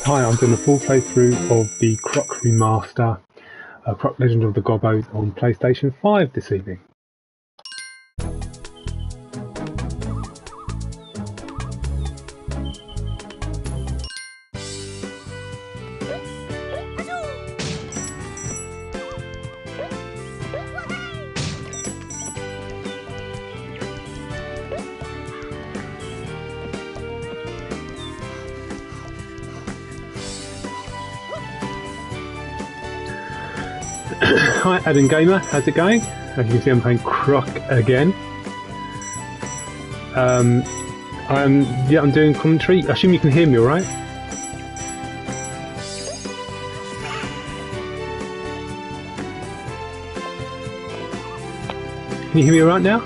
Hi, I'm doing a full playthrough of the Croc remaster, Croc Legend of the Gobbos on PlayStation 5 this evening. Hi Adam Gamer, how's it going? As you can see, I'm playing Croc again. I'm doing commentary. I assume you can hear me all right? Can you hear me right now?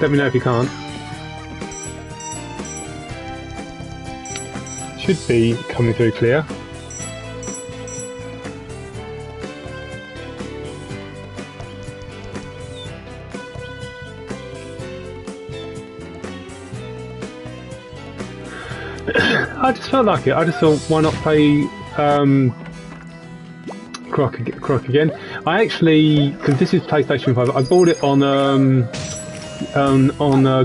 Let me know if you can't. Should be coming through clear. I just felt like it. I just thought, why not play Croc again? I actually, because this is PlayStation 5, I bought it on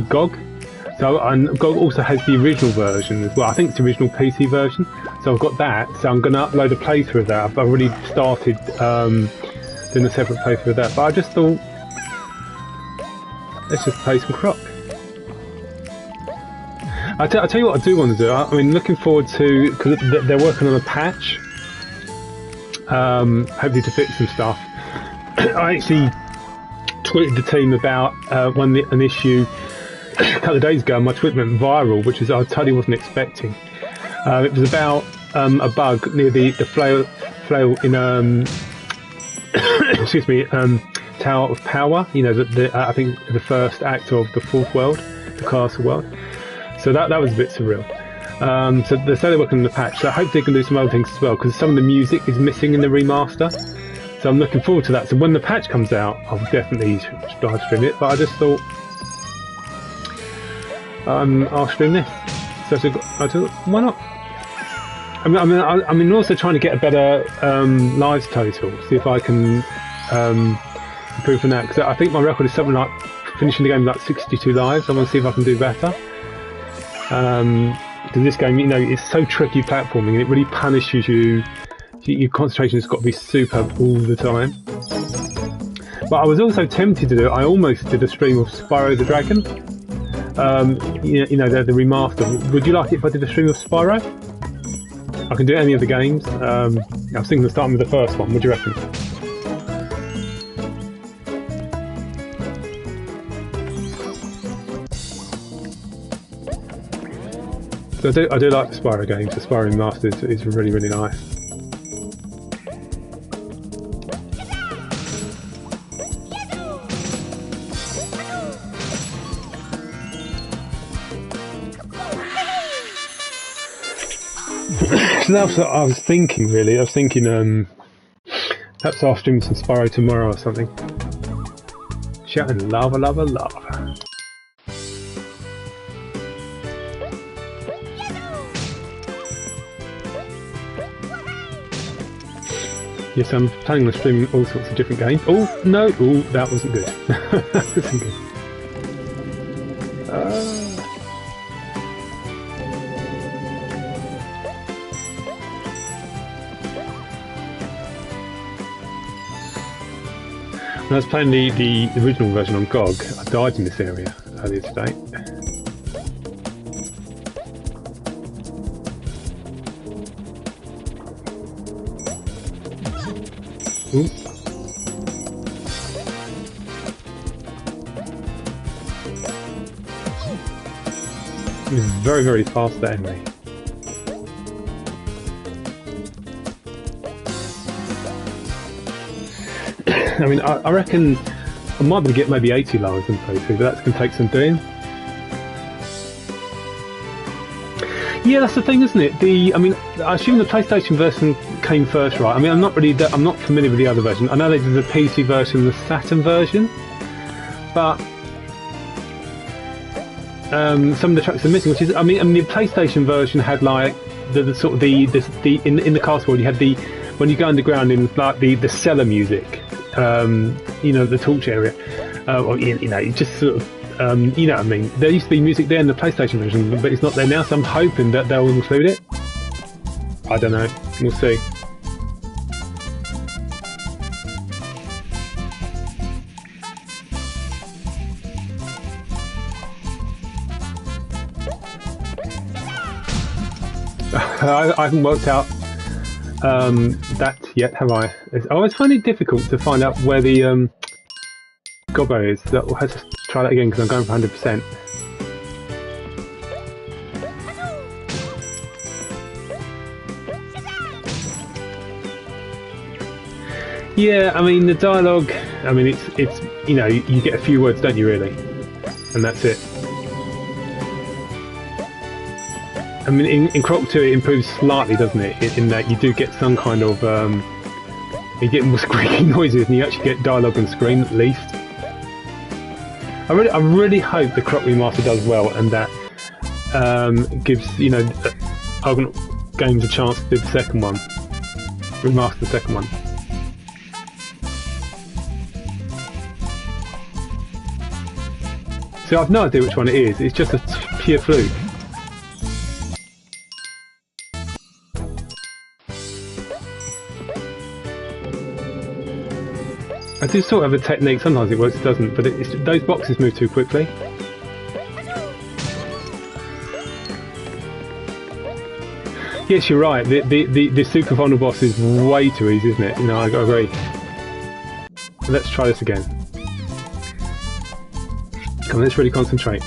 GOG. So and GOG also has the original version as well. I think it's the original PC version. So I've got that. So I'm going to upload a playthrough of that. I've already started doing a separate playthrough of that. But I just thought, let's just play some Croc. I'll tell you what I do want to do. I mean, looking forward to, because they're working on a patch, hopefully to fix some stuff. I actually tweeted the team about an issue a couple of days ago. My tweet went viral, which is I totally wasn't expecting. It was about a bug near the flail in excuse me, Tower of Power. You know, I think the first act of the fourth world, the castle world. So that was a bit surreal. So they say they're working on the patch, so I hope they can do some other things as well, because some of the music is missing in the remaster. So I'm looking forward to that. So when the patch comes out, I'll definitely live stream it. But I just thought I'll stream this. So I thought, why not? I mean, also trying to get a better lives total. See if I can improve from that, because I think my record is something like finishing the game with like 62 lives. I want to see if I can do better. Because this game, you know, it's so tricky platforming, and it really punishes you. Your concentration has got to be superb all the time. But I was also tempted to do it. I almost did a stream of Spyro the Dragon. You know, the remaster. Would you like it if I did a stream of Spyro? I can do any of the games. I was thinking of starting with the first one. What do you reckon? So I do like the Spyro games. The Spyro Remaster is really, really nice. So that's what I was thinking, really. I was thinking, perhaps I'll stream some Spyro tomorrow or something. Shouting lava, lava, lava. Yes, I'm planning on streaming all sorts of different games. Oh, no! Oh, that wasn't good. That wasn't good. When I was playing the original version on GOG, I died in this area earlier today. Ooh. It was very, very fast that enemy. I mean, I reckon I might be able to get maybe 80 lives in playthrough, but that's going to take some doing. Yeah, that's the thing, isn't it? I mean, I assume the PlayStation version came first, right? I mean, I'm not familiar with the other version. I know they did the PC version and the Saturn version, but some of the tracks are missing. Which is, I mean, the PlayStation version had like the sort of in the castle world, you had when you go underground in like the cellar music, you know, the torch area, or you know, it's just sort of. You know what I mean? There used to be music there in the PlayStation version, but it's not there now, so I'm hoping that they'll include it. I don't know. We'll see. I haven't worked out that yet, have I? I always find it difficult to find out where the Gobbos is. I'll have to try that again because I'm going for 100%. Yeah, I mean the dialogue. I mean it's you know you get a few words, don't you really, and that's it. I mean in Croc 2 it improves slightly, doesn't it? In that you do get some kind of you get more squeaky noises, and you actually get dialogue on screen at least. I really hope the Croc remaster does well, and that gives other games a chance to do the second one, remaster the second one. So I've no idea which one it is. It's just a pure fluke. I do sort of have a technique. Sometimes it works, it doesn't. But those boxes move too quickly. Yes, you're right. The super vulnerable boss is way too easy, isn't it? No, I agree. Let's try this again. Come on, let's really concentrate.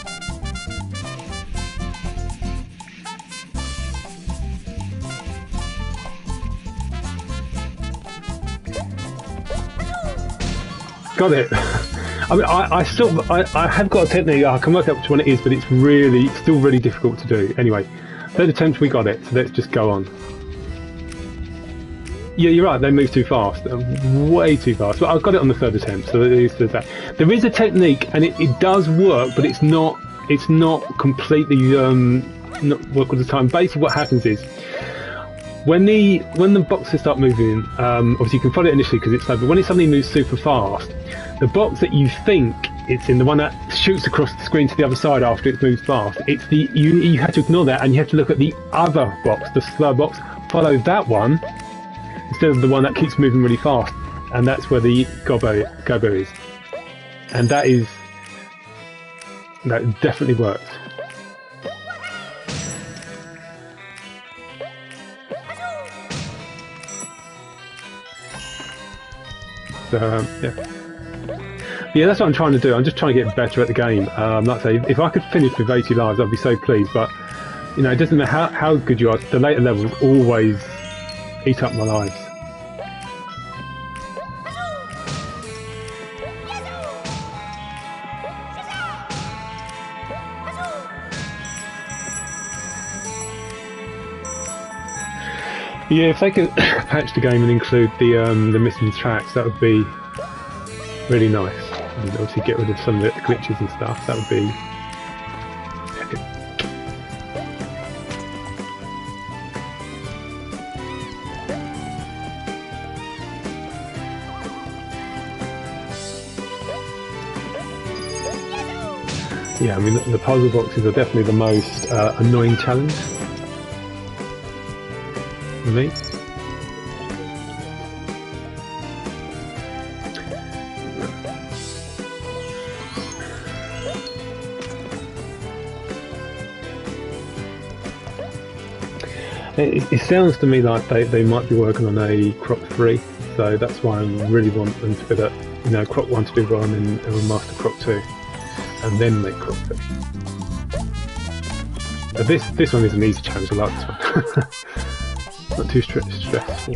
Got it. I mean, I have got a technique. I can work out which one it is, but it's still really difficult to do. Anyway, third attempt we got it. So let's just go on. Yeah, you're right. They move too fast, way too fast. But I've got it on the third attempt, so there is that. There is a technique, and it does work, but it's not completely not work all the time. Basically, what happens is when the boxes start moving, obviously you can follow it initially because it's slow, but when it suddenly moves super fast, the box that you think it's in, the one that shoots across the screen to the other side after it moves fast, it's you have to ignore that, and you have to look at the other box, the slow box, follow that one instead of the one that keeps moving really fast, and that's where the Gobbo is, and that definitely works. So yeah, that's what I'm trying to do. I'm just trying to get better at the game. Like I say, if I could finish with 80 lives, I'd be so pleased. But you know, it doesn't matter how good you are. The later levels always eat up my lives. Yeah, if they could patch the game and include the missing tracks, that would be really nice. And obviously get rid of some of the glitches and stuff. That would be epic. Yeah, I mean the puzzle boxes are definitely the most annoying challenge for me. It sounds to me like they might be working on a Croc 3, so that's why I really want them to be Croc 1 to be run and remaster Croc 2, and then make Croc 2. This one is an easy challenge. I like this one. Not too stressful.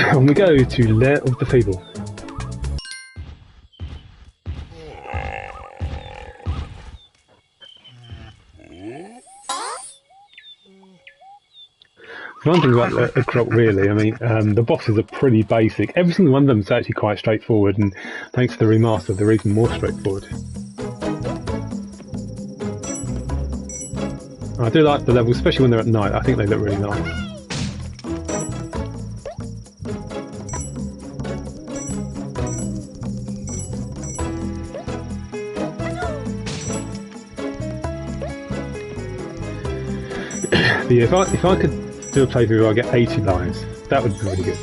And we go to Lair of the Fable. One thing about the Croc, really, I mean, the bosses are pretty basic. Every single one of them is actually quite straightforward, and thanks to the remaster, they're even more straightforward. I do like the levels, especially when they're at night. I think they look really nice. But yeah, if I could do a playthrough where I get 80 lives, that would be really good.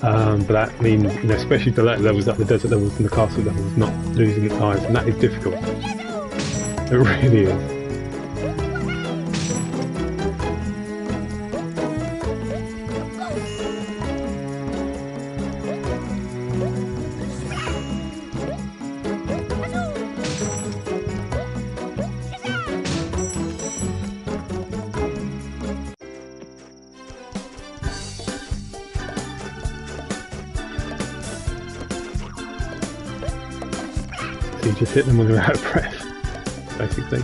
But that means, you know, especially the later levels, like the desert levels and the castle levels, not losing lives, and that is difficult. It really is. You just hit them when they're out of breath, basically.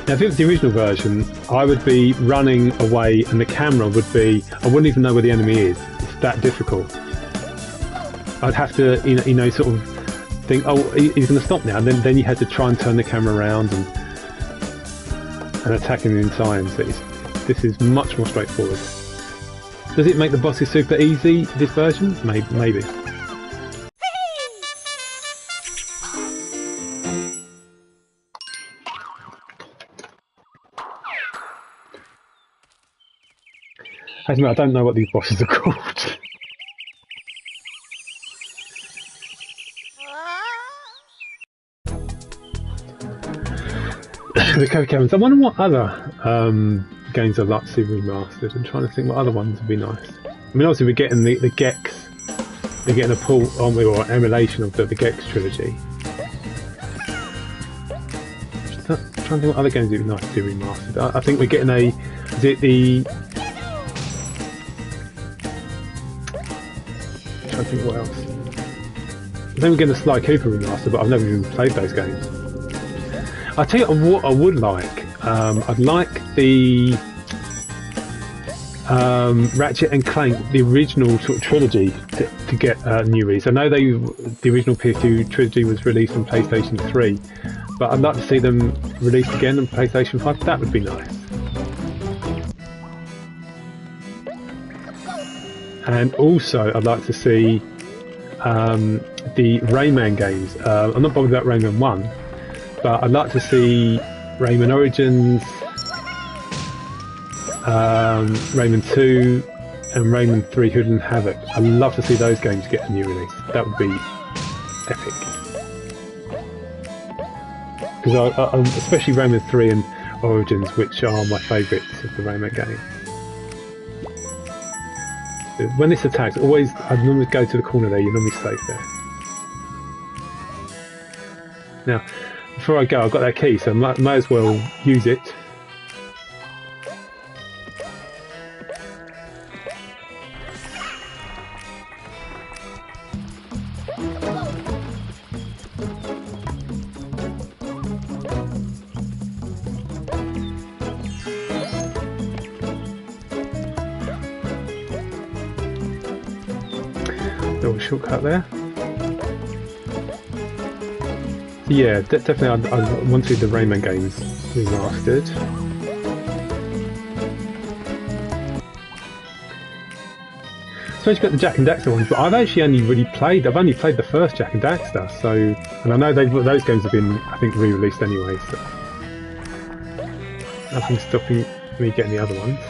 Now, if it was the original version, I would be running away and the camera would be... I wouldn't even know where the enemy is. It's that difficult. I'd have to, you know, sort of think, oh, he's going to stop now. And then you had to try and turn the camera around and attack him inside. So this is much more straightforward. Does it make the bosses super easy, this version? Maybe. I don't know what these bosses are called. The Code Caverns. I wonder what other games I'd like to see remastered. I'm trying to think what other ones would be nice. I mean, obviously we're getting the Gex. We're getting a pull on or emulation of the Gex trilogy. I'm trying to think what other games would be nice to see remastered. I think we're getting a... Is it the... I think what else? I think we're getting a Sly Cooper remaster, but I've never even played those games. I'll tell you what I would like. I'd like the Ratchet and Clank, the original sort of trilogy, to get a new release. I know the original PS2 trilogy was released on PlayStation 3, but I'd like to see them released again on PlayStation 5. That would be nice. And also, I'd like to see the Rayman games. I'm not bothered about Rayman 1, but I'd like to see Rayman Origins, Rayman 2, and Rayman 3 Hood and Havoc. I'd love to see those games get a new release. That would be epic. Because especially Rayman 3 and Origins, which are my favourites of the Rayman games. When this attacks, I normally go to the corner there, you're normally safe there. Now, before I go, I've got that key, so I might as well use it. Little shortcut there. Yeah, definitely I want to see the Rayman games remastered. Especially about the Jak and Daxter ones, but I've actually only played the first Jak and Daxter, so, and I know those games have been, I think, re-released anyway, so nothing's stopping me getting the other ones.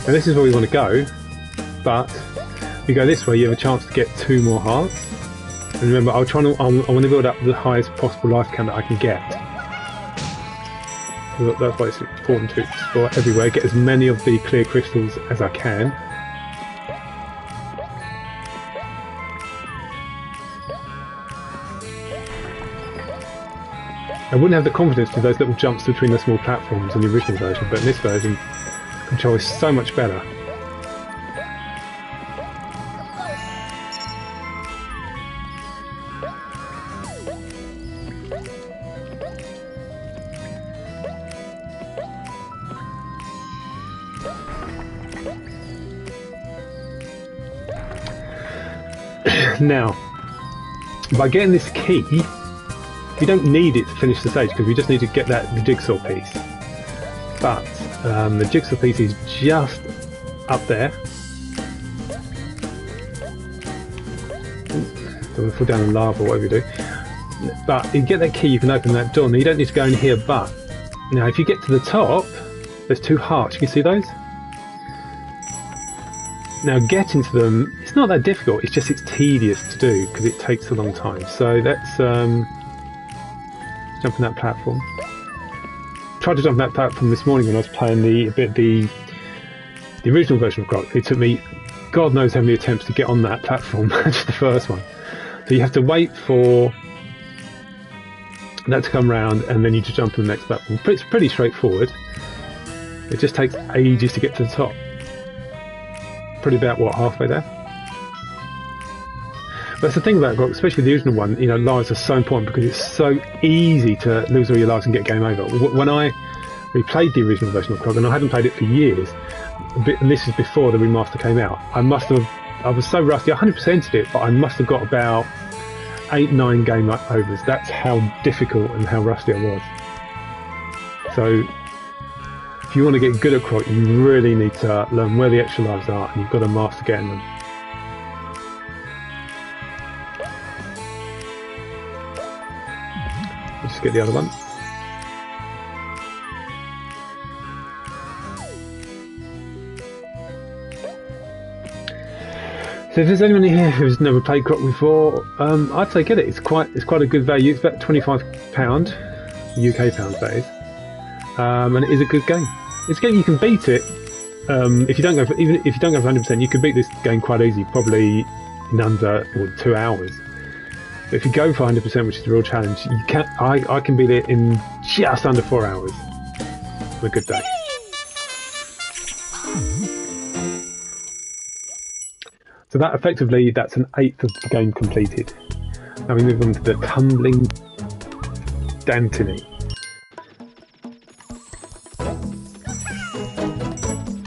And this is where we want to go, but if you go this way, you have a chance to get 2 more hearts. And remember, I want to build up the highest possible life count that I can get. So that's why it's important to explore everywhere, get as many of the clear crystals as I can. I wouldn't have the confidence to do those little jumps between the small platforms in the original version, but in this version, control is so much better. Now, by getting this key, you don't need it to finish the stage because we just need to get the jigsaw piece. But the jigsaw piece is just up there. Don't want to fall down in lava or whatever you do. But you get that key, you can open that door. Now you don't need to go in here, but now if you get to the top, there's 2 hearts. You can see those? Now getting to them, it's not that difficult, it's just it's tedious to do because it takes a long time. So let's jump on that platform. Tried to jump on that platform this morning when I was playing the original version of Croc. It took me God knows how many attempts to get on that platform, just the first one. So you have to wait for that to come round and then you just jump on the next platform. It's pretty straightforward. It just takes ages to get to the top. Probably about, what, halfway there? But that's the thing about Croc, especially the original one, you know, lives are so important because it's so easy to lose all your lives and get game over. When I replayed the original version of Croc, and I hadn't played it for years, and this is before the remaster came out, I was so rusty, I 100%ed it, but I must have got about 8-9 game overs. That's how difficult and how rusty I was. So if you want to get good at Croc, you really need to learn where the extra lives are, and you've got to master getting them. Let's just get the other one. So if there's anyone here who's never played Croc before, I'd say get it. It's quite a good value. It's about £25, UK pounds that is, and it is a good game. It's a game you can beat it if you don't go for, even if you don't go for 100%. You can beat this game quite easy, probably in under 2 hours. But if you go for 100%, which is the real challenge, you can. I can beat it in just under 4 hours on a good day. So that effectively, that's an 1/8 of the game completed. Now we move on to the Tumbling Dantiny.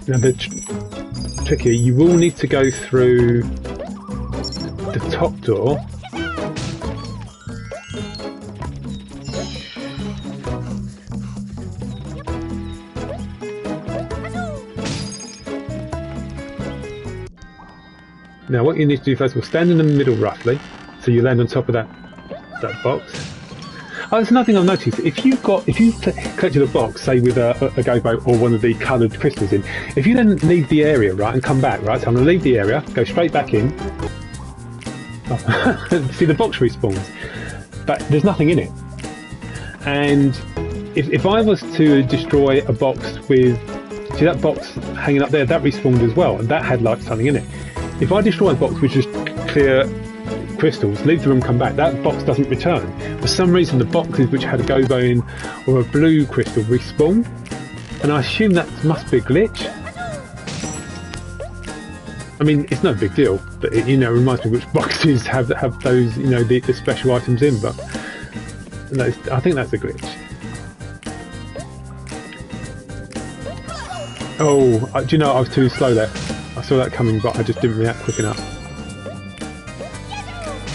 Now the trick here, you will need to go through the top door. Now what you need to do first of all, stand in the middle roughly, so you land on top of that box. Oh, there's another thing I've noticed. If you collected a box, say with a Gobbos or one of the coloured crystals in, if you then leave the area, right, and come back, right, so I'm going to leave the area, go straight back in. Oh. See, the box respawns, but there's nothing in it. And if I was to destroy a box with, see that box hanging up there, that respawned as well, and that had like something in it. If I destroy a box with just clear crystals, leave the room, come back, that box doesn't return. For some reason the boxes which had a Gobbos in or a blue crystal respawn, and I assume that must be a glitch. I mean, it's no big deal, but it, you know, reminds me which boxes have those, you know, the special items in, but I think that's a glitch. Oh, do you know, I was too slow there. I saw that coming, but I just didn't react quick enough.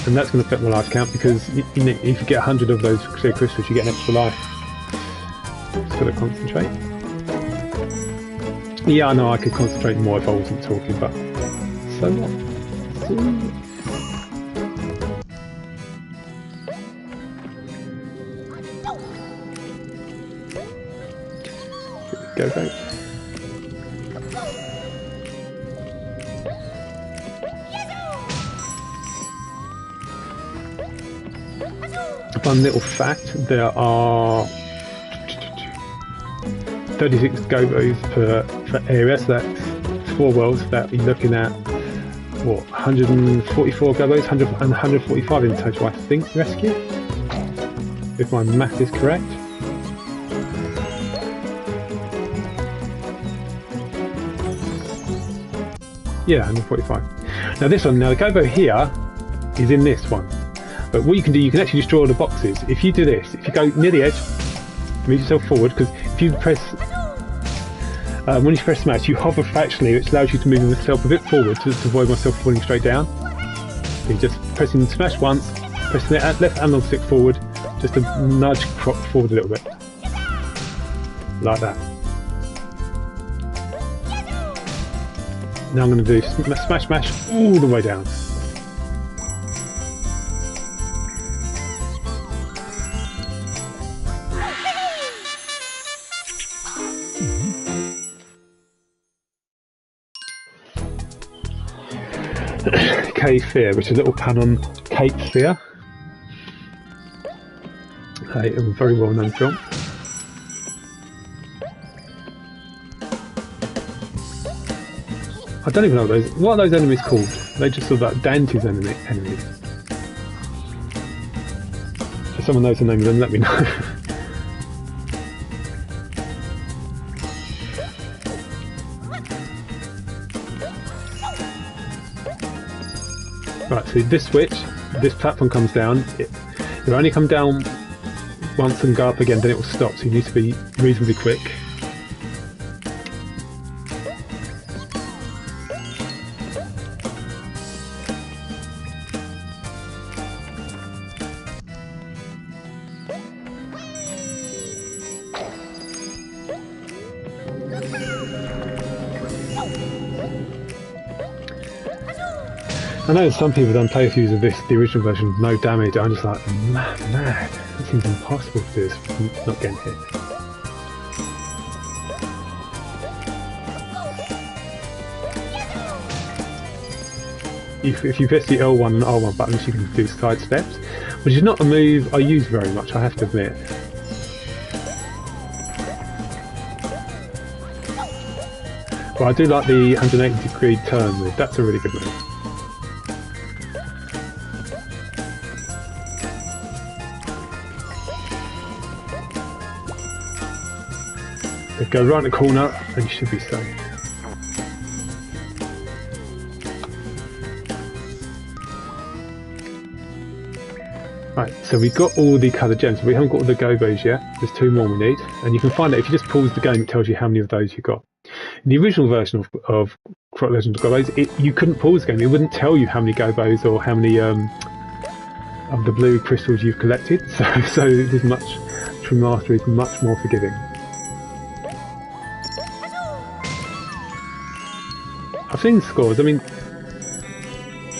And that's going to affect my life count because if you get 100 of those clear crystals, you get an extra life. Just got to concentrate. Yeah, I know I could concentrate more if I wasn't talking, but so what? Go back. Fun little fact, there are 36 Gobbos per area, so that's 4 worlds. That you're looking at, what, 144 Gobbos, 145 in total, I think, rescue, if my math is correct. Yeah, 145. Now this one, now the Gobbos here is in this one. But what you can do, you can actually destroy all the boxes. If you do this, if you go near the edge, move yourself forward, because if you press, when you press smash, you hover fractionally, which allows you to move yourself a bit forward to avoid myself falling straight down. So you just pressing smash once, pressing the left analog stick forward, just to nudge Croc forward a little bit. Like that. Now I'm going to do smash all the way down. Cape Fear, which is a little pun on Cape Fear. A very well-known film. I don't even know what are those enemies called? They just sort of like Dante's enemies. If someone knows the name of them, let me know. Right, so this switch, this platform comes down. It'll only come down once and go up again, then it will stop, so you need to be reasonably quick. I know some people have done playthroughs of this, the original version, with no damage. I'm just like, mad. It seems impossible to do this with not getting hit. If you press the L1 and R1 buttons, you can do side steps, which is not a move I use very much, I have to admit. But I do like the 180-degree turn move. That's a really good move. So go right in the corner and you should be safe. Right, so we've got all the coloured gems. We haven't got all the Gobbos yet. There's 2 more we need. And you can find out if you just pause the game, it tells you how many of those you've got. In the original version of Croc Legend of Gobbos, you couldn't pause the game. It wouldn't tell you how many Gobbos or how many of the blue crystals you've collected. So this remaster is much more forgiving. I've seen the scores. I mean,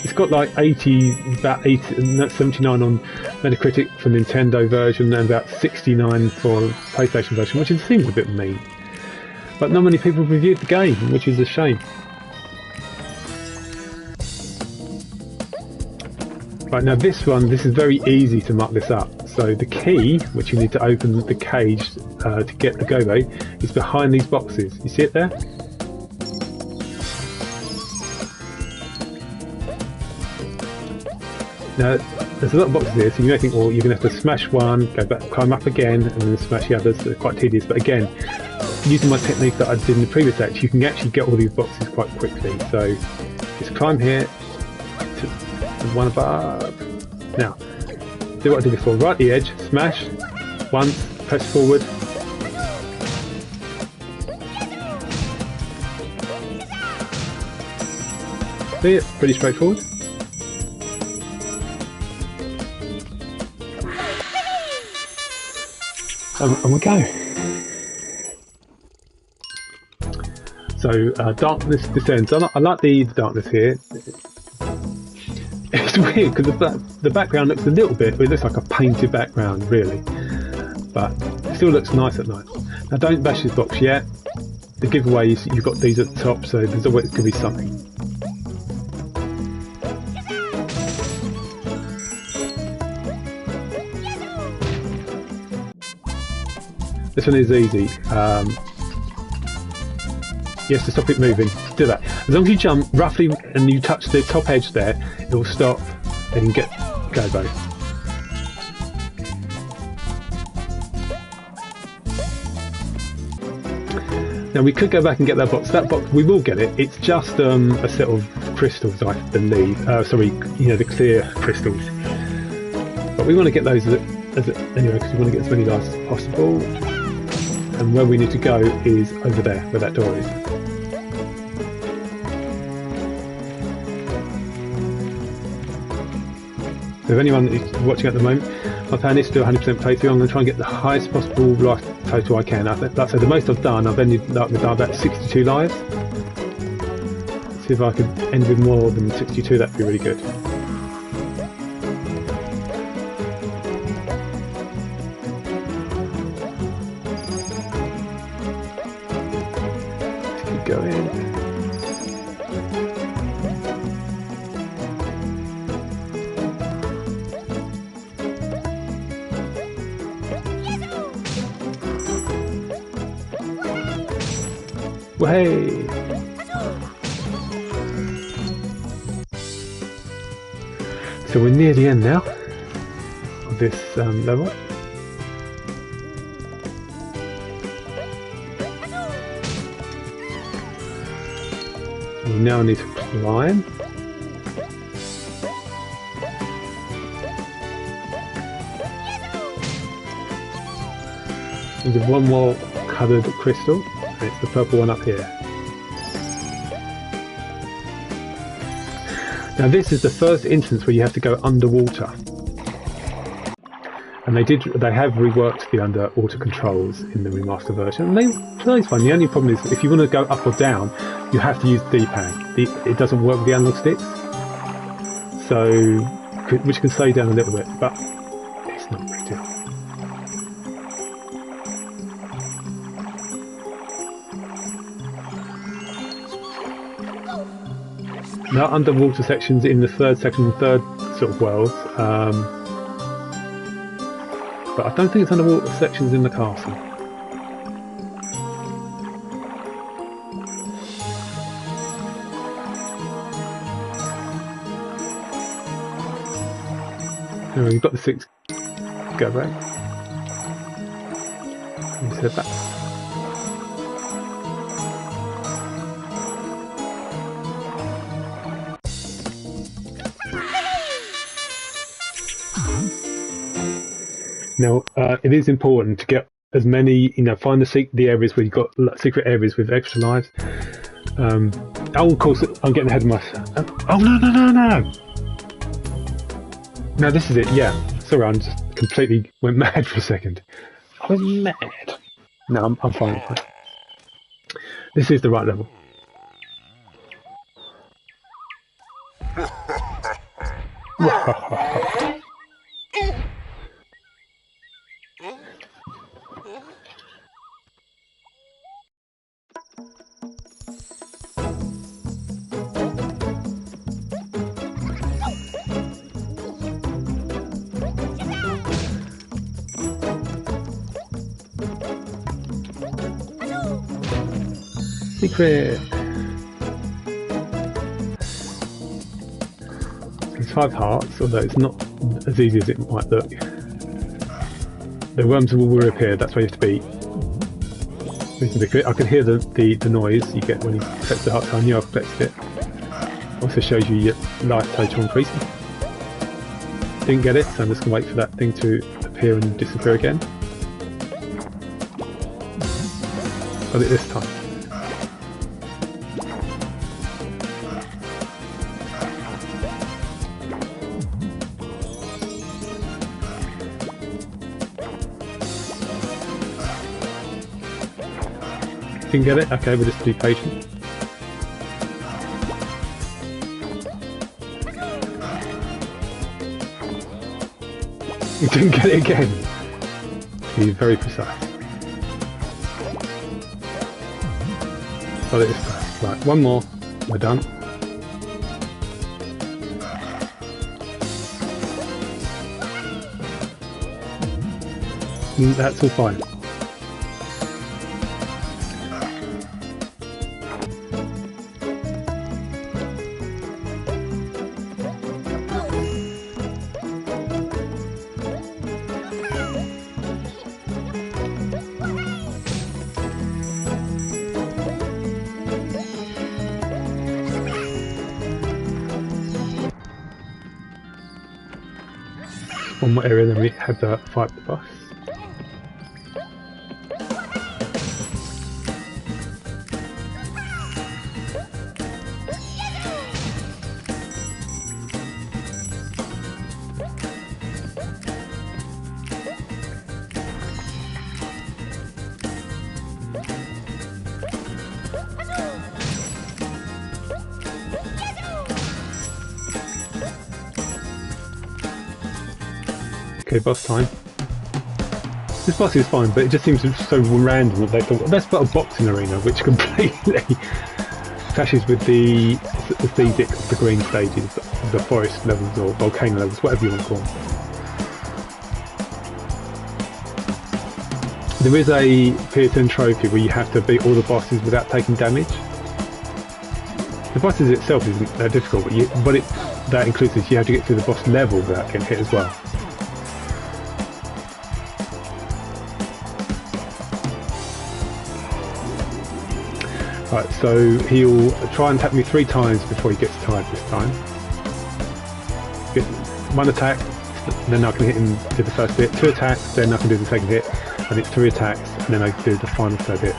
it's got like about 79 on Metacritic for Nintendo version and about 69 for PlayStation version, which seems a bit mean. But not many people have reviewed the game, which is a shame. Right, now this is very easy to muck this up. So the key, which you need to open the cage to get the Gobbo, is behind these boxes. You see it there? Now, there's a lot of boxes here, so you may think, well, you're going to have to smash one, go back, climb up again, and then smash the others. They're quite tedious, but again, using my technique that I did in the previous act, you can actually get all these boxes quite quickly. So, just climb here, to one above. Now, do what I did before, right at the edge, smash, once, press forward. See it? Pretty straightforward. And we go. So darkness descends. I like the darkness here. It's weird because the background looks a little bit. It looks like a painted background, really, but it still looks nice at night. Now, don't bash this box yet. The giveaways, you've got these at the top, so there's always going to be something. This one is easy. Yes, to stop it moving. Do that. As long as you jump roughly and you touch the top edge there, it will stop and you can get Gobbo. Now we could go back and get that box. That box, we will get it. It's just a set of crystals, I believe. Sorry, the clear crystals. But we want to get those anyway, because we want to get as many lives as possible. And where we need to go is over there, where that door is. So if anyone is watching at the moment, my plan is to do 100% playthrough. I'm going to try and get the highest possible life total I can. Like I said, the most I've done, I've ended up with about 62 lives. See if I could end with more than 62, that'd be really good. Go in. Hey! So we're near the end now of this level. We now need to climb. There's one more coloured crystal, and it's the purple one up here. Now this is the first instance where you have to go underwater. And they have reworked the underwater controls in the remaster version. And they play fun. The only problem is if you want to go up or down, you have to use the D-pad. It doesn't work with the analog sticks. So, which can slow you down a little bit, but it's not a big deal. Now underwater sections in the third section, third sort of world, but I don't think it's underwater sections in the castle. Anyway, you've got the 6 go back. And you said back. Now, it is important to get as many, find the areas where you've got secret areas with extra lives. Oh, of course, I'm getting ahead of myself. Oh, no! No, this is it, yeah. Sorry, I just completely went mad for a second. I was mad. No, I'm fine. This is the right level. Secret! There's 5 hearts, although it's not as easy as it might look. The worms will reappear, that's where you have to be. I can hear the noise you get when you collect the heart, so I knew I've collected it. Also shows you your life total increasing. Didn't get it, so I'm just going to wait for that thing to appear and disappear again. Got it this time. Didn't get it? Okay, we'll just be patient. You didn't get it again. Be very precise. Got it this time. Right, one more. We're done. That's all fine. One more area, then we have to fight the boss. Okay, boss time. This boss is fine, but it just seems so random that they thought, let's put a boxing arena, which completely clashes with the aesthetic of the green stages, the forest levels or volcano levels, whatever you want to call them. There is a PS5 trophy where you have to beat all the bosses without taking damage. The bosses itself isn't that difficult, but that includes this, you have to get through the boss level without getting hit as well. Right, so he'll try and attack me 3 times before he gets tired this time. Get 1 attack, then I can hit him with the first hit, 2 attacks, then I can do the second hit, and it's 3 attacks, and then I do the final third hit.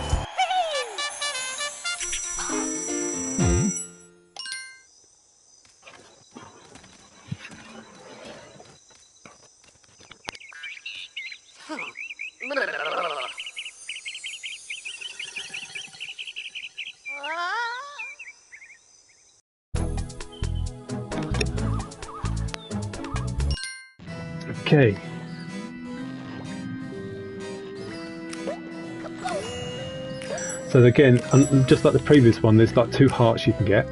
Okay. So again, just like the previous one, there's like 2 hearts you can get.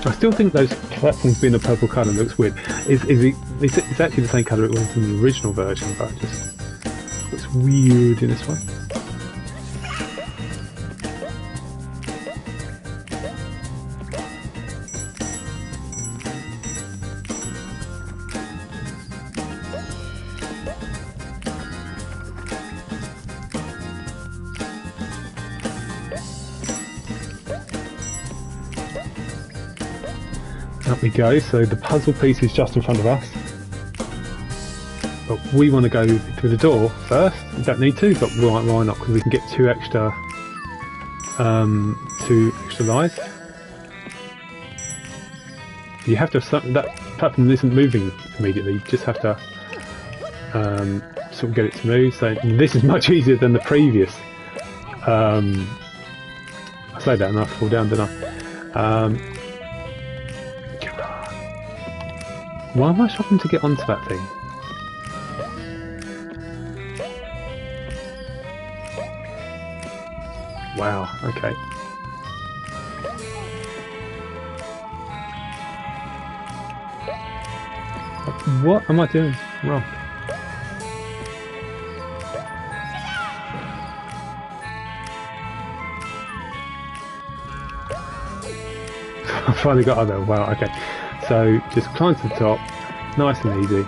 I still think those platforms being a purple colour looks weird. It's actually the same colour it was in the original version, but it just looks weird in this one. Up we go, so the puzzle piece is just in front of us. But we want to go through the door first. We don't need to, but why not? Because we can get 2 extra lives. You have to have something, that platform isn't moving immediately, you just have to sort of get it to move. So this is much easier than the previous. I say that and I fall down, didn't I? Why am I struggling to get onto that thing? Wow, okay. What am I doing wrong? I finally got other. Wow, okay. So just climb to the top, nice and easy.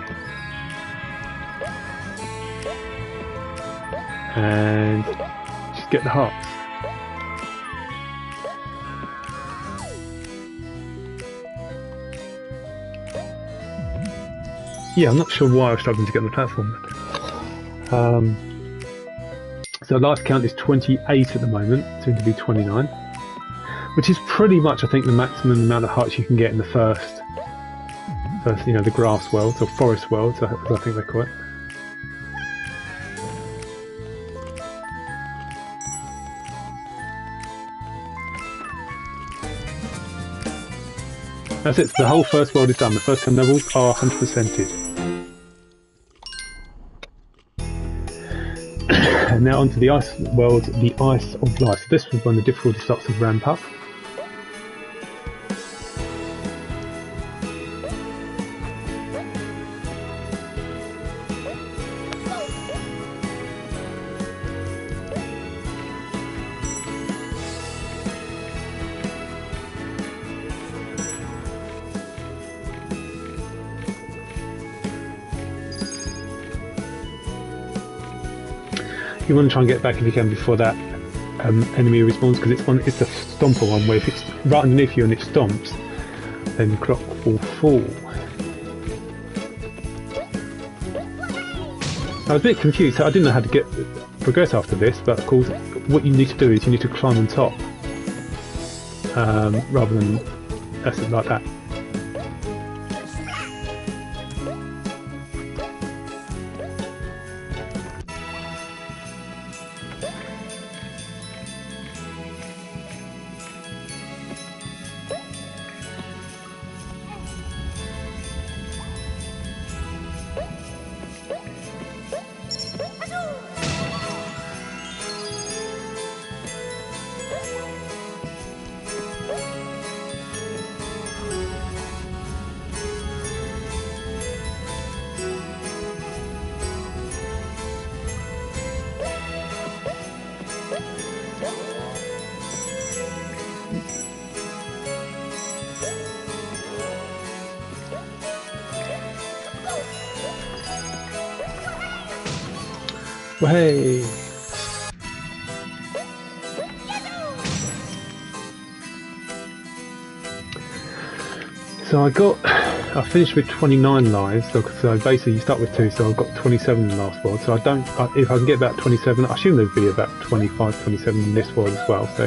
And just get the hearts. Yeah, I'm not sure why I was struggling to get on the platform. So life count is 28 at the moment, soon to be 29. Which is pretty much, I think, the maximum amount of hearts you can get in the first, you know, the grass worlds, or forest worlds, as I think they call it. That's it, the whole first world is done. The first 10 levels are 100%ed. And now onto the ice world, the Ice of Life. So this is when the difficulty starts to ramp up. You want to try and get back if you can before that enemy respawns, because it's the stomper one where if it's right underneath you and it stomps, then Croc will fall. I was a bit confused, so I didn't know how to progress after this, but of course what you need to do is you need to climb on top rather than like that. Well, hey. So I finished with 29 lives, so basically you start with 2, so I've got 27 in the last world, so if I can get about 27, I assume there'll be about 25, 27 in this world as well, so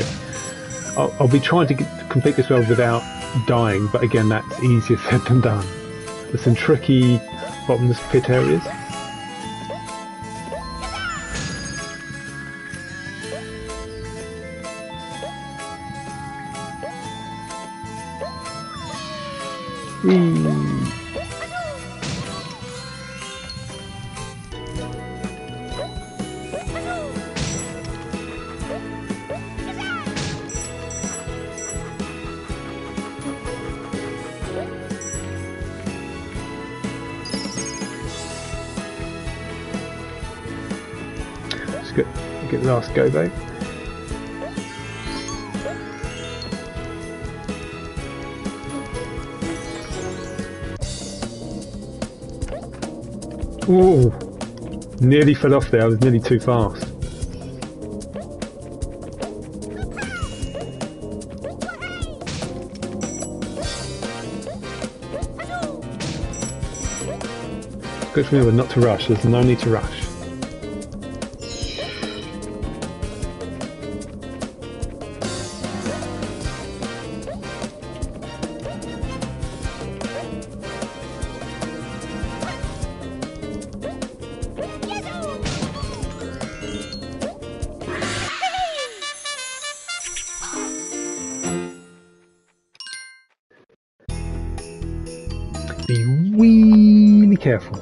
I'll be trying to complete this world without dying, but again that's easier said than done. There's some tricky bottomless pit areas. Just get the last Gobbos. Ooh, nearly fell off there. I was nearly too fast. Good to remember not to rush. There's no need to rush. Be really careful.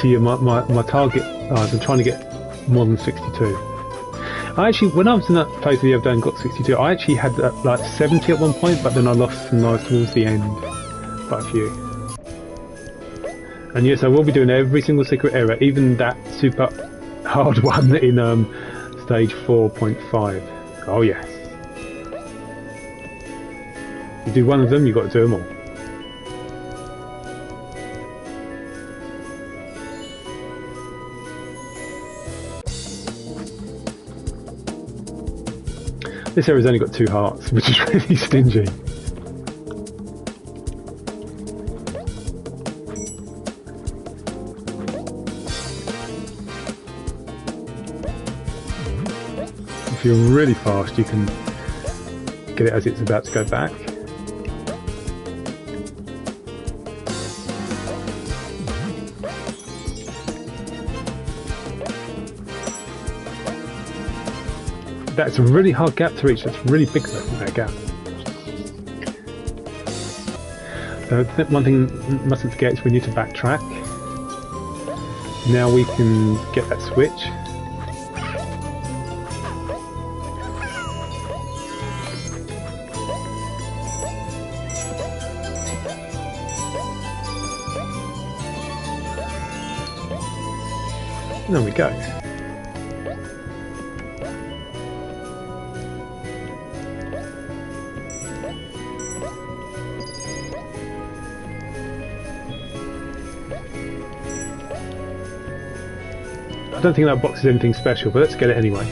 So yeah, my target, I'm trying to get more than 62. I actually, when I was in that place the other day and got 62, I actually had like 70 at one point, but then I lost some lives towards the end, quite a few. And yes, I will be doing every single secret area, even that super hard one in stage 4.5. Oh yes. You do one of them, you've got to do them all. This area's only got 2 hearts, which is really stingy. If you're really fast, you can get it as it's about to go back. That's a really hard gap to reach. That's really big though, that gap. So one thing we mustn't forget is we need to backtrack. Now we can get that switch. And there we go. I don't think that box is anything special, but let's get it anyway.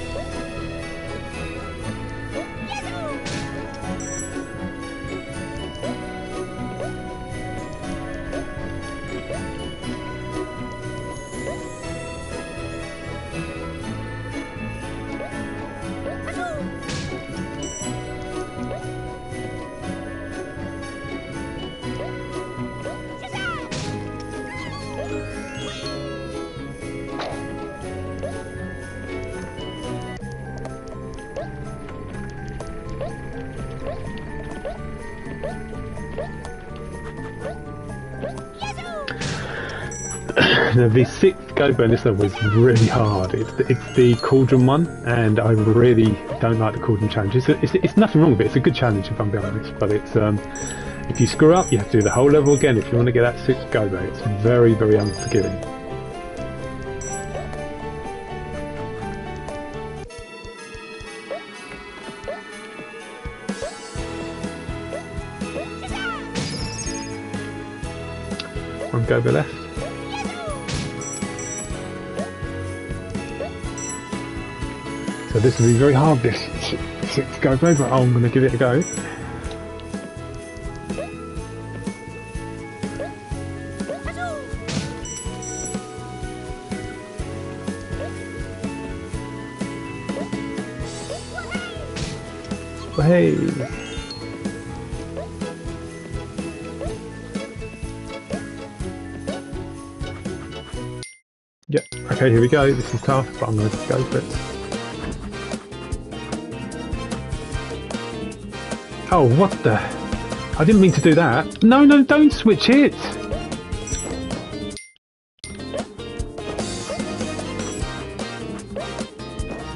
Now, the sixth Gobo in this level is really hard. It's the Cauldron one, and I really don't like the Cauldron challenge. It's nothing wrong with it. It's a good challenge if I'm being honest, but it's if you screw up, you have to do the whole level again if you want to get that sixth Gobo. It's very, very unforgiving. One Gobo left. So this will be very hard, this sixth Gobo, but I'm going to give it a go. Hey! Yep, okay, here we go. This is tough, but I'm going to go for it. Oh, what the? I didn't mean to do that. No, no, don't switch it!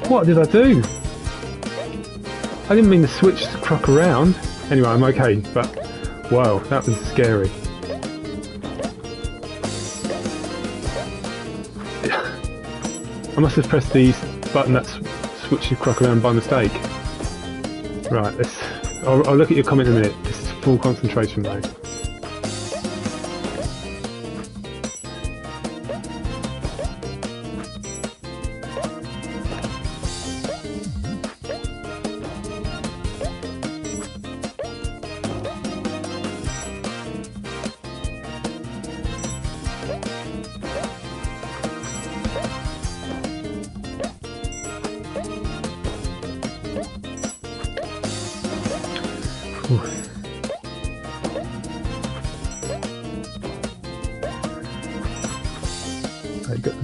What did I do? I didn't mean to switch the Croc around. Anyway, I'm okay, but wow, that was scary. I must have pressed the button that switched the Croc around by mistake. Right, I'll look at your comment in a minute. This is full concentration mode.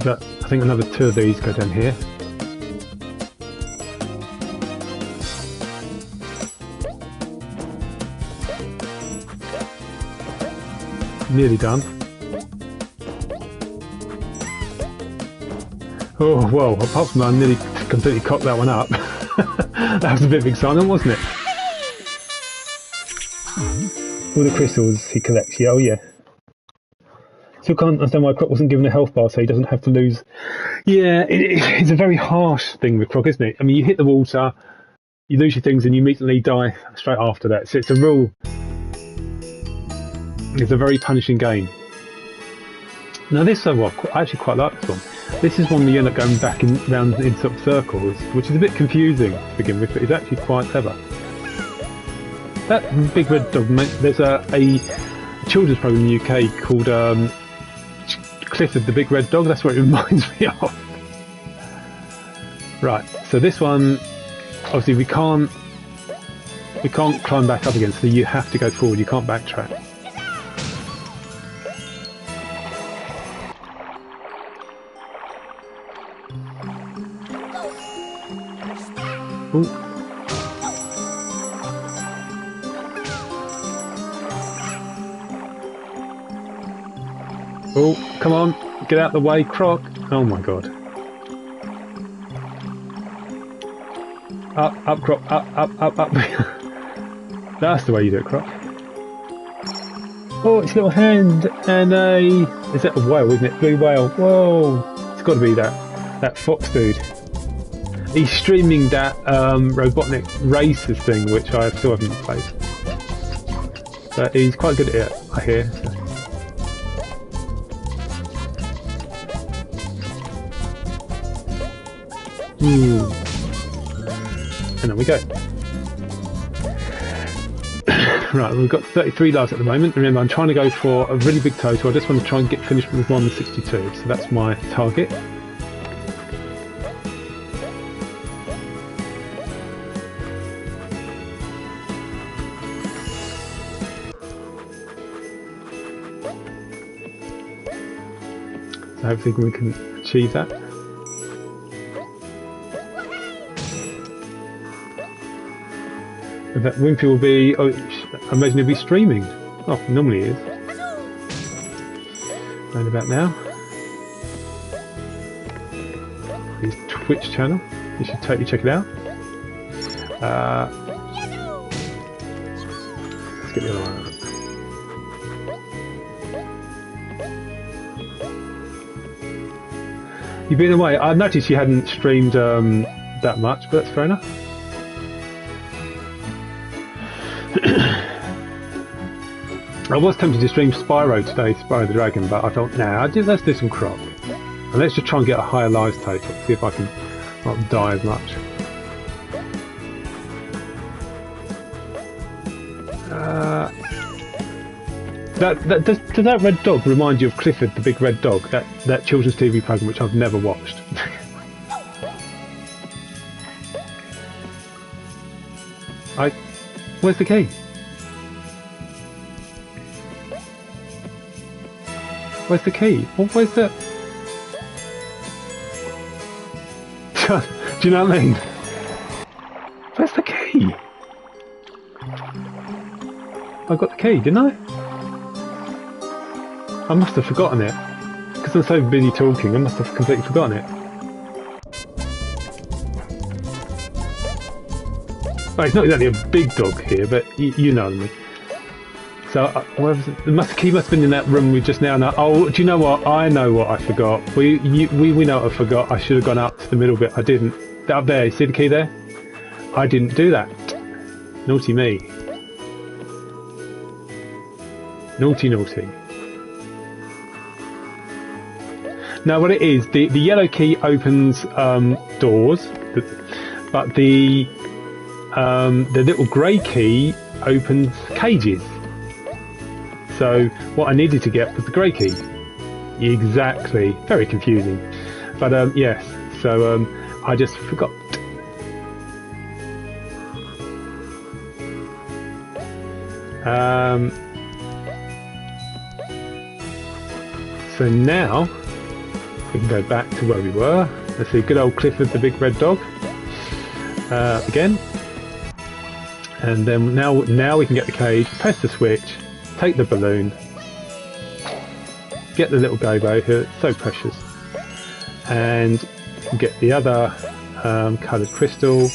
I think another two of these go down here. Nearly done. Oh, well, apart from that, I nearly completely cocked that one up. That was a bit of excitement, wasn't it? All the crystals he collects, yeah, oh yeah. Still can't understand why Croc wasn't given a health bar so he doesn't have to lose. Yeah, it's a very harsh thing with Croc, isn't it? I mean, you hit the water, you lose your things, and you immediately die straight after that. So it's a real. It's a very punishing game. Now this I actually quite like this one. This is one where you end up going back round in sort of circles, which is a bit confusing to begin with, but it's actually quite clever. That big red dog, there's a children's program in the UK called Clifford the Big Red Dog. That's what it reminds me of. Right, so this one, obviously we can't climb back up again, so you have to go forward, you can't backtrack. Ooh. Oh, come on, get out the way, Croc. Oh my god. Up, Croc, up. That's the way you do it, Croc. Oh, it's a little hand and is that a whale, isn't it? Blue whale. Whoa. It's got to be that fox dude. He's streaming that Robotnik Racers thing, which I still haven't played. But he's quite good at it, I hear. So. And there we go. Right, we've got 33 lives at the moment. Remember, I'm trying to go for a really big total. I just want to try and get finished with 162, so that's my target. So hopefully we can achieve that. And that Wimpy will be, oh, I imagine he'll be streaming. Oh, normally he is. Round about now. his Twitch channel. You should totally check it out. Let's get the other one out. You've been away. I noticed you hadn't streamed that much, but that's fair enough. I was tempted to stream Spyro today, Spyro the Dragon, but I thought, nah, let's do some Croc. And let's just try and get a higher lives total, see if I can not die as much. Does that red dog remind you of Clifford the Big Red Dog, that children's TV program which I've never watched? Where's the key? Where's the key? Oh, where's the... Do you know what I mean? Where's the key? I got the key, didn't I? I must have forgotten it. Because I'm so busy talking, I must have completely forgotten it. Well, it's not exactly a big dog here, but you know what I mean. So, the key must have been in that room we just now know. Oh, do you know what? I know what I forgot. We know what I forgot. I should have gone up to the middle bit. I didn't. Up there, you see the key there? I didn't do that. Naughty me. Naughty, naughty. Now, what it is, the yellow key opens doors, but the little grey key opens cages. So what I needed to get was the grey key. Exactly. Very confusing. But yes, so I just forgot. So now we can go back to where we were. Let's see, good old Clifford the Big Red Dog again. And then now we can get the cage, press the switch, take the balloon, get the little Gobbo who is so precious, and get the other coloured crystal.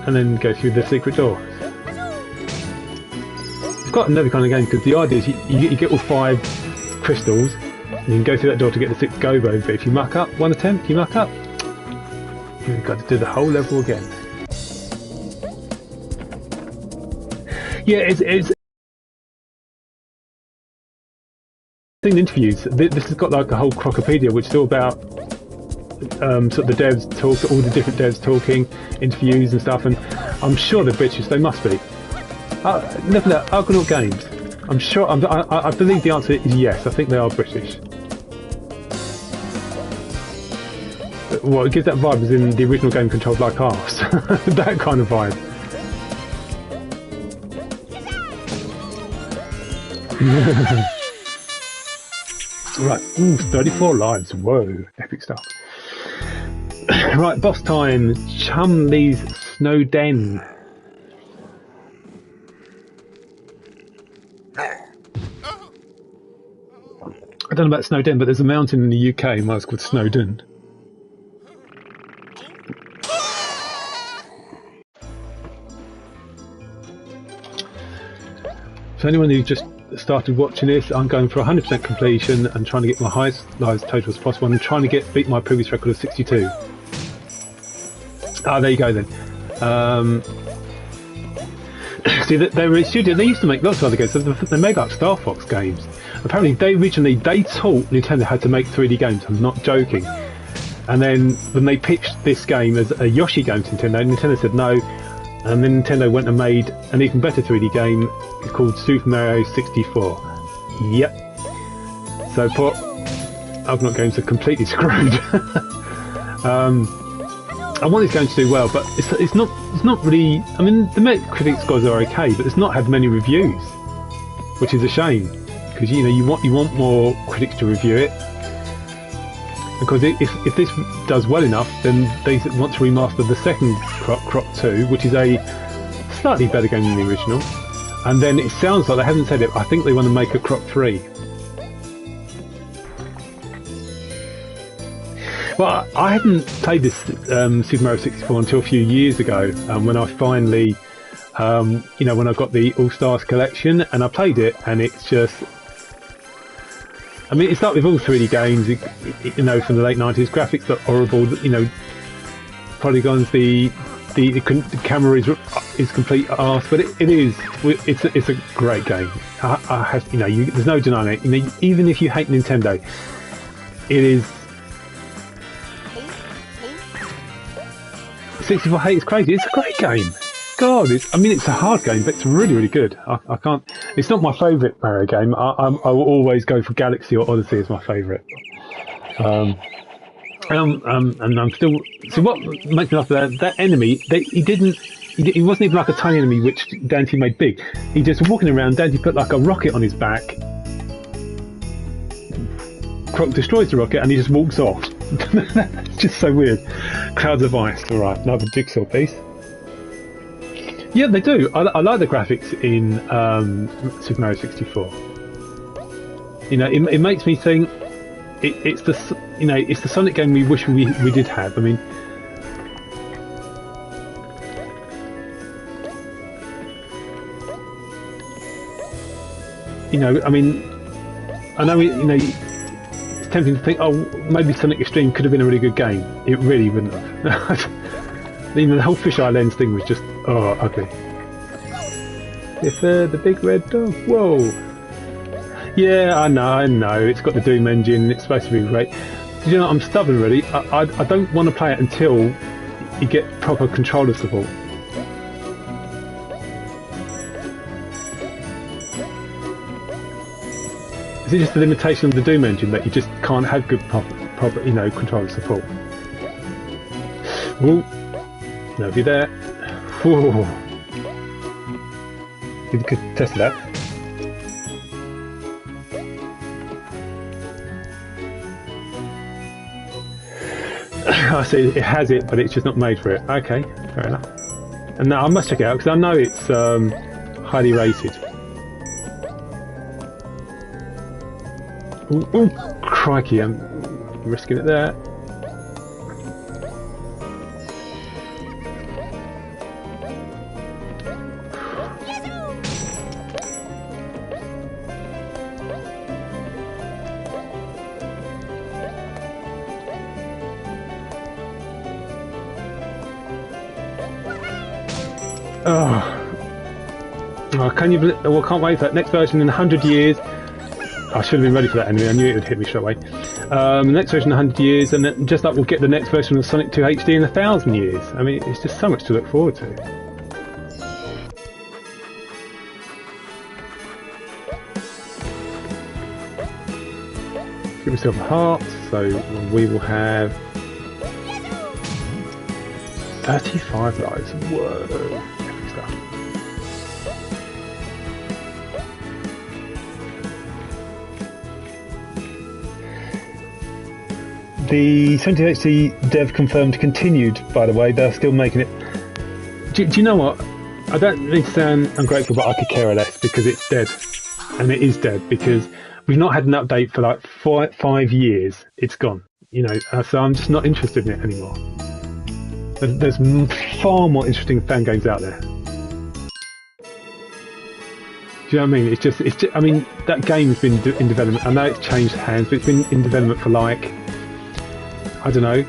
And then go through the secret door. It's quite another kind of game because the idea is you get all 5 crystals and you can go through that door to get the 6 Gobbo, but if you muck up one attempt, you muck up, you've got to do the whole level again. Yeah, it's seen interviews. This has got like a whole Crocopedia, which is all about sort of the devs talk, all the different devs talking, interviews and stuff. And I'm sure they're British. They must be. Never know. Argonaut Games. I'm sure. I believe the answer is yes. I think they are British. Well, it gives that vibe as in the original game controlled like arse. That kind of vibe. Right, 34 lives, whoa, epic stuff. Right, boss time, Chumley's Snow Den. I don't know about Snowden, but there's a mountain in the UK might called Snowdon. So anyone who just started watching this, I'm going for 100% completion and trying to get my highest lives total as possible. I'm trying to beat my previous record of 62. Ah, there you go then. See, they're a studio. They used to make lots of other games. They made like Star Fox games. Apparently, they taught Nintendo how to make 3D games. I'm not joking. And then when they pitched this game as a Yoshi game to Nintendo said no. And then Nintendo went and made an even better 3D game called Super Mario 64. Yep. So poor Argonaut Games are completely screwed. I want this game to do well, but it's not really. I mean, the Metacritic scores are okay, but it's not had many reviews, which is a shame because you want more critics to review it. Because if this does well enough, then they want to remaster the second Croc 2, which is a slightly better game than the original. And then it sounds like, they haven't said it, I think they want to make a Croc 3. Well, I hadn't played this Super Mario 64 until a few years ago, when I finally, when I got the All Stars collection, and I played it, and it's just, I mean, it's like with all 3D games, from the late 90s, graphics look horrible, polygons, the camera is complete arse, but it's a great game. I have, there's no denying it. Even if you hate Nintendo, it is. 64 hate is crazy. It's a great game. God, it's a hard game, but it's really, really good. I can't. It's not my favourite Mario game. I will always go for Galaxy or Odyssey as my favourite. And I'm still. So what makes me laugh that enemy? He wasn't even like a tiny enemy which Dante made big. He just walking around. Dante put like a rocket on his back. Croc destroys the rocket and he just walks off. It's just so weird. Clouds of ice. All right, another jigsaw piece. Yeah, they do. I like the graphics in Super Mario 64. It makes me think. It's the Sonic game we wish we did have. I mean, I know it's tempting to think, oh, maybe Sonic Extreme could have been a really good game. It really wouldn't have. The whole fisheye lens thing was just ugly. If the big red dog, whoa. Yeah, I know. It's got the Doom engine. It's supposed to be great. You know, I'm stubborn, really. I don't want to play it until you get proper controller support. Is it just the limitation of the Doom engine that you just can't have good proper controller support? Ooh, nobody there. Whoa. You could test that. I see it has it, but it's just not made for it. Okay, fair enough. And now I must check it out because I know it's highly rated. Ooh, crikey, I'm risking it there. Oh, can you believe? Well, can't wait for that next version in 100 years. I should have been ready for that anyway. I knew it would hit me straight away. The next version in 100 years, and then just like we'll get the next version of Sonic 2 HD in 1,000 years. I mean, it's just so much to look forward to. Give myself a heart, so we will have 35 lives. Whoa. Epic stuff. The 70HD dev confirmed continued, by the way. They're still making it. Do you know what? I don't need to sound ungrateful, but I could care less because it's dead. And it is dead because we've not had an update for like 5 years. It's gone. So I'm just not interested in it anymore. There's far more interesting fan games out there. Do you know what I mean? It's just I mean, that game's been in development. I know it's changed hands, but it's been in development for like, I don't know,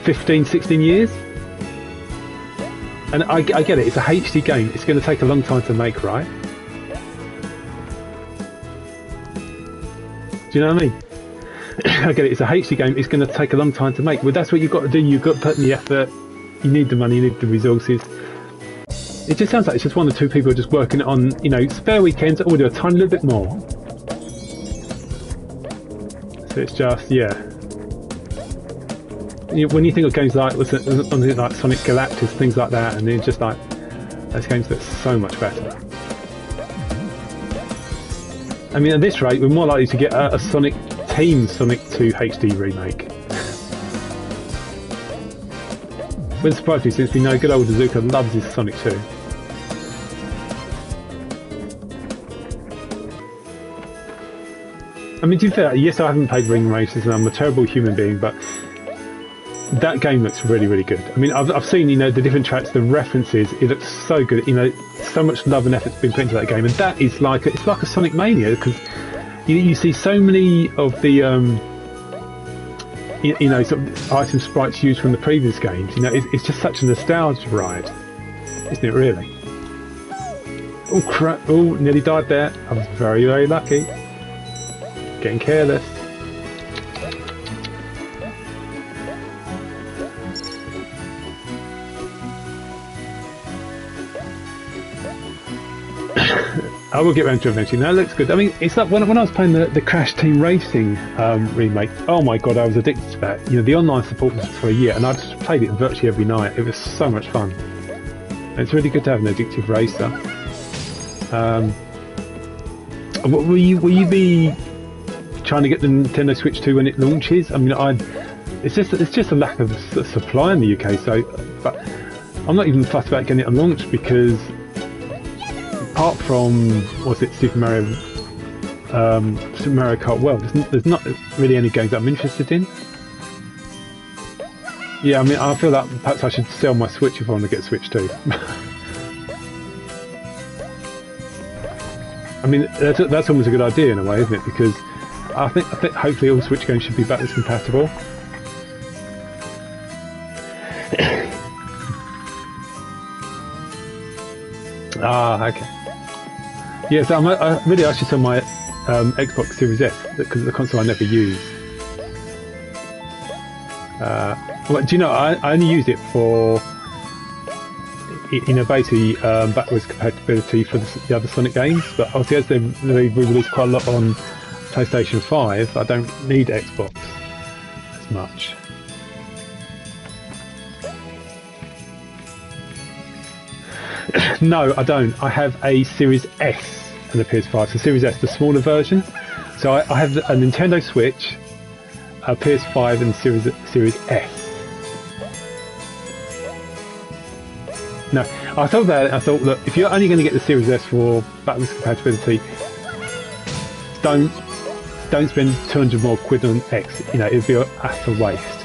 15, 16 years. And I get it, it's a HD game. It's going to take a long time to make, right? Do you know what I mean? I get it, it's a HD game, it's going to take a long time to make. Well, that's what you've got to do. You've got to put in the effort. You need the money, you need the resources. It just sounds like it's just one or two people just working on, spare weekends, or do a tiny little bit more. So it's just, yeah. When you think of games like Sonic Galactus, things like that, and it's just like, those games look so much better. I mean, at this rate, we're more likely to get a Sonic 2 HD remake. Wouldn't surprise me since we know good old Azuka loves his Sonic 2. I mean, to be fair, yes, I haven't played Ring Races and I'm a terrible human being, but that game looks really, really good. I mean, I've seen, you know, the different tracks, the references, it looks so good. You know, so much love and effort's been put into that game, and that is like, it's like a Sonic Mania, because you see so many of the, you know, sort of item sprites used from the previous games. You know, it's just such a nostalgia ride, isn't it, really? Oh, crap. Oh, nearly died there. I was very, very lucky. Getting careless. I will get around to it eventually. That looks good. I mean, it's like when I was playing the Crash Team Racing remake. Oh my god, I was addicted to that. You know, the online support was for a year, and I just played it virtually every night. It was so much fun. And it's really good to have an addictive racer. Will you be trying to get the Nintendo Switch 2 when it launches? I mean, it's just a lack of supply in the UK. So, but I'm not even fussed about getting it launched because, apart from Super Mario Kart World, there's not really any games that I'm interested in. Yeah, I mean, I feel that perhaps I should sell my Switch if I want to get Switch 2. I mean, that's almost a good idea in a way, isn't it? Because I think hopefully all Switch games should be backwards compatible. Okay. Yeah, so I really actually sell my Xbox Series S, because the console I never use. Well, do you know, I only use it for, you know, basically backwards compatibility for the other Sonic games, but obviously as they've released quite a lot on PlayStation 5, I don't need Xbox as much. No, I don't. I have a Series S and a PS5. So Series S, the smaller version. So I have a Nintendo Switch, a PS5 and Series S. No, I thought about it. I thought, look, if you're only going to get the Series S for backwards compatibility, don't spend 200 more quid on X. You know, it'd be an utter waste.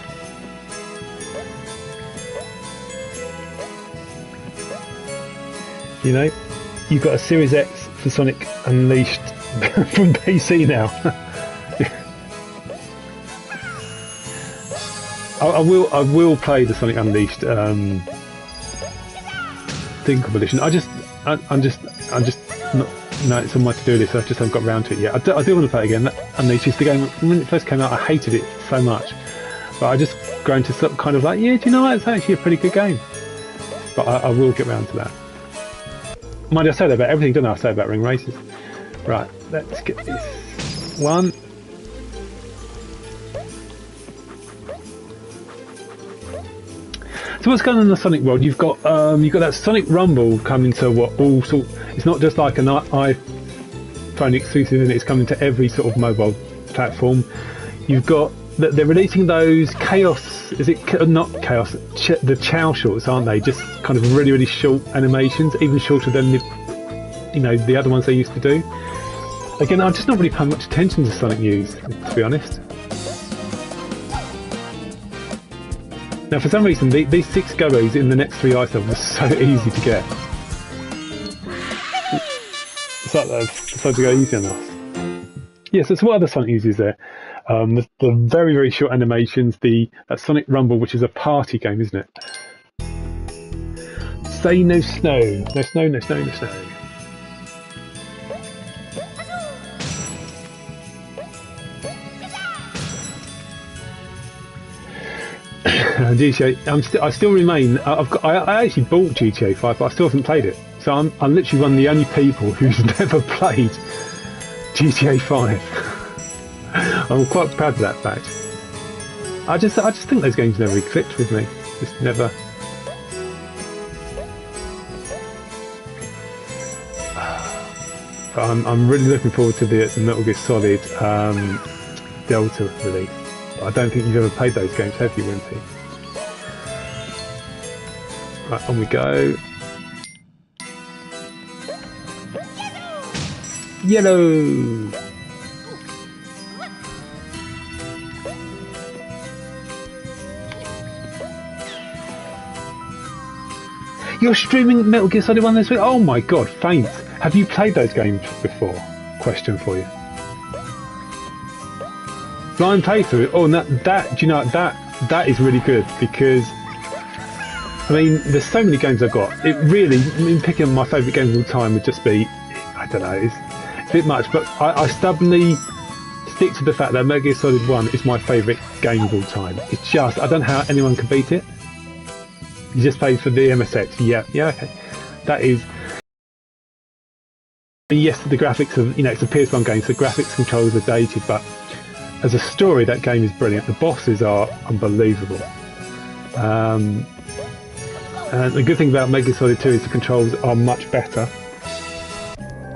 You know, you've got a Series X for Sonic Unleashed from PC now. I will play the Sonic Unleashed thing competition. I'm just not. No, it's on my to-do list. I just haven't got around to it yet. I do want to play it again. That Unleashed is the game. When it first came out, I hated it so much, but I just grown to sort of kind of like, yeah, do you know what? It's actually a pretty good game. But I will get around to that. Mind you, I say that about everything, don't I? I say about Ring Races. Right, let's get this one. So what's going on in the Sonic world? You've got that Sonic Rumble coming to all sort. It's not just like an iPhone exclusive, and it's coming to every sort of mobile platform. You've got that they're releasing those Chaos. Is it not Chaos? The Chow shorts, aren't they? Just kind of really, really short animations, even shorter than the other ones they used to do. Again, I'm just not really paying much attention to Sonic news, to be honest. Now, for some reason, these 6 Gobbos in the next 3 items are so easy to get. It's like they've decided to go easy on us. Yes, so what other Sonic news is there? The very, very short animations, that Sonic Rumble, which is a party game, isn't it? Say no snow. No snow, no snow, no snow. GTA, I still remain. I actually bought GTA 5, but I still haven't played it. So I'm literally one of the only people who's never played GTA 5. I'm quite proud of that fact. I just think those games never really clicked with me. Just never. But I'm really looking forward to the Metal Gear Solid Delta release. I don't think you've ever played those games, have you, Wimpy? Right, on we go. Yellow! You're streaming Metal Gear Solid 1 this week? Oh my god, thanks. Have you played those games before? Question for you. Blind playthrough? Oh, that, do you know, that is really good, because I mean, there's so many games I've got. It really, I mean, picking my favourite games of all time would just be, I don't know, it's a bit much, but I stubbornly stick to the fact that Metal Gear Solid 1 is my favourite game of all time. It's just, I don't know how anyone can beat it. You just played for the MSX, yeah, okay. That is, yes, the graphics of, you know, it's a PS1 game, so graphics controls are dated, but as a story, that game is brilliant. The bosses are unbelievable. And the good thing about Metal Gear Solid 2 is the controls are much better.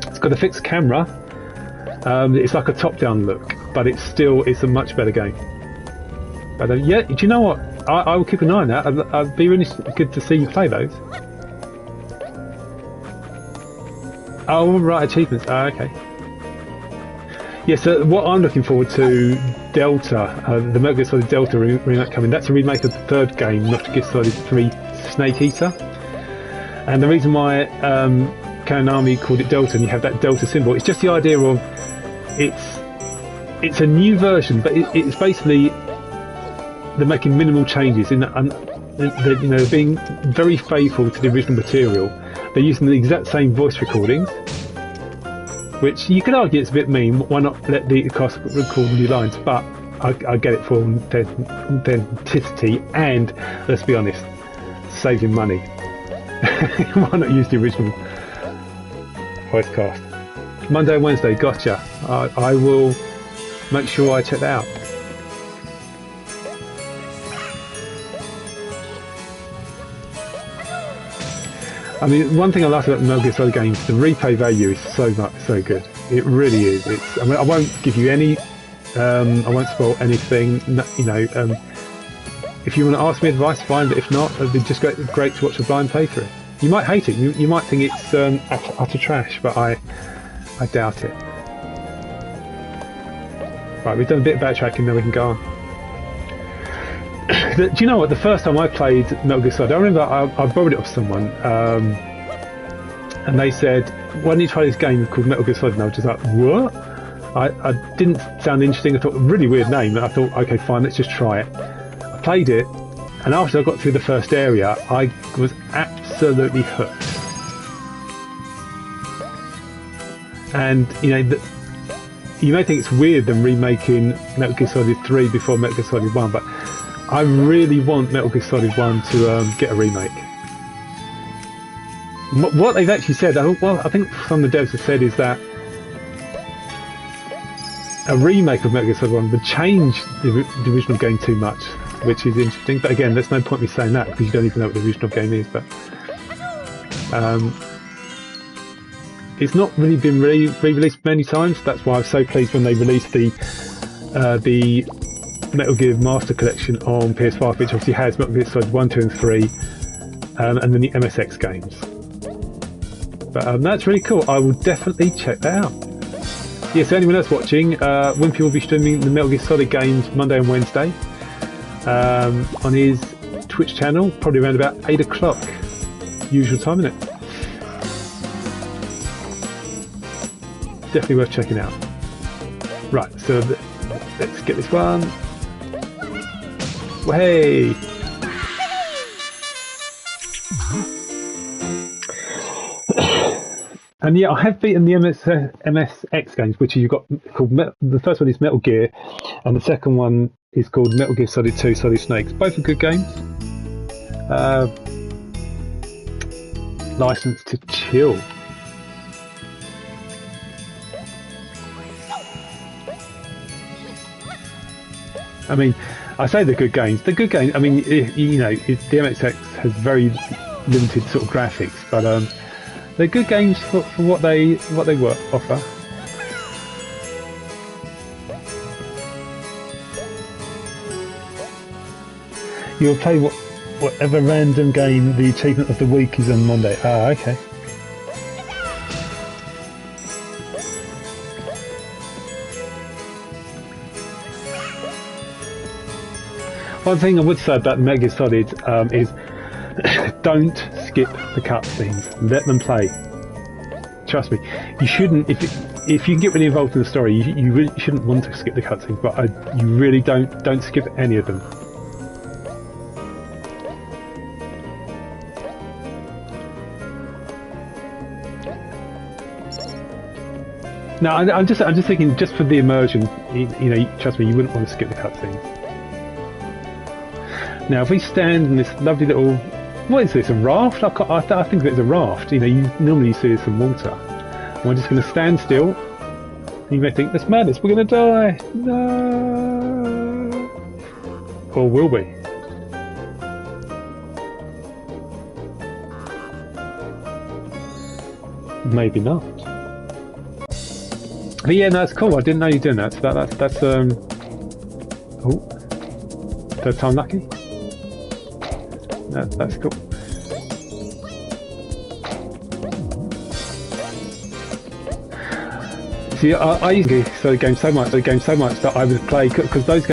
It's got a fixed camera. It's like a top-down look, but it's a much better game. But yeah, do you know what? I will keep an eye on that. I'd be really good to see you play those. Oh, right, achievements. Okay. Yeah, so what I'm looking forward to, Delta, the Metal Gear Solid Delta remake coming. That's a remake of the third game, Metal Gear Solid 3 Snake Eater. And the reason why Konami called it Delta, and you have that Delta symbol, it's just the idea of it's a new version, but it's basically they're making minimal changes in that, you know, being very faithful to the original material. They're using the exact same voice recordings, which you could argue it's a bit mean. Why not let the cast record new lines? But I get it for authenticity, and let's be honest, saving money. Why not use the original voice cast? Monday and Wednesday, gotcha. I will make sure I check that out. I mean, one thing I like about the Metal Gear Solid games, the replay value is so good. It really is. I mean, I won't give you any, I won't spoil anything. You know, if you want to ask me advice, fine. But if not, it'd be just great to watch a blind playthrough. You might hate it. You might think it's utter trash, but I doubt it. Right, we've done a bit of backtracking, then we can go on. Do you know what? The first time I played Metal Gear Solid, I remember I borrowed it off someone, and they said, "Why don't you try this game called Metal Gear Solid?" And I was just like, "What?" I didn't sound interesting. I thought, a really weird name. And I thought, okay, fine, let's just try it. I played it, and after I got through the first area, I was absolutely hooked. And you know, you may think it's weird them remaking Metal Gear Solid 3 before Metal Gear Solid 1, but I really want Metal Gear Solid 1 to get a remake. What they've actually said, well, I think some of the devs have said, is that a remake of Metal Gear Solid 1 would change the original game too much, which is interesting. But again, there's no point in me saying that because you don't even know what the original game is. But it's not really been re-released many times. That's why I was so pleased when they released the Metal Gear Master Collection on PS5, which obviously has Metal Gear Solid 1, 2 and 3, and then the MSX games. But that's really cool. I will definitely check that out. Yeah, so anyone else watching, Wimpy will be streaming the Metal Gear Solid games Monday and Wednesday on his Twitch channel, probably around about 8 o'clock, usual time, isn't it? Definitely worth checking out. Right, so let's get this one. Well, hey! And yeah, I have beaten the MSX games, which you've got called the first one is Metal Gear, and the second one is called Metal Gear Solid 2: Solid Snakes. Both are good games. License to chill. I mean, I say they're good games. They're good games. I mean, you know, the MSX has very limited sort of graphics, but they're good games for what they offer. You'll play whatever random game the achievement of the week is on Monday. Ah, okay. One thing I would say about Metal Gear Solid is don't skip the cutscenes. Let them play. Trust me, you shouldn't. If you can get really involved in the story, you really shouldn't want to skip the cutscenes. But you really don't skip any of them. No, I'm just thinking, just for the immersion, you know, trust me, you wouldn't want to skip the cutscenes. Now, if we stand in this lovely little, what is this? A raft? I think it's a raft. You know, you normally see some water. And we're just going to stand still. You may think, that's madness. We're going to die. No. Or will we? Maybe not. But yeah, no, it's cool. I didn't know you were doing that. So that's oh, third time lucky. That's cool. See, I used to play the game so much that I would play, because those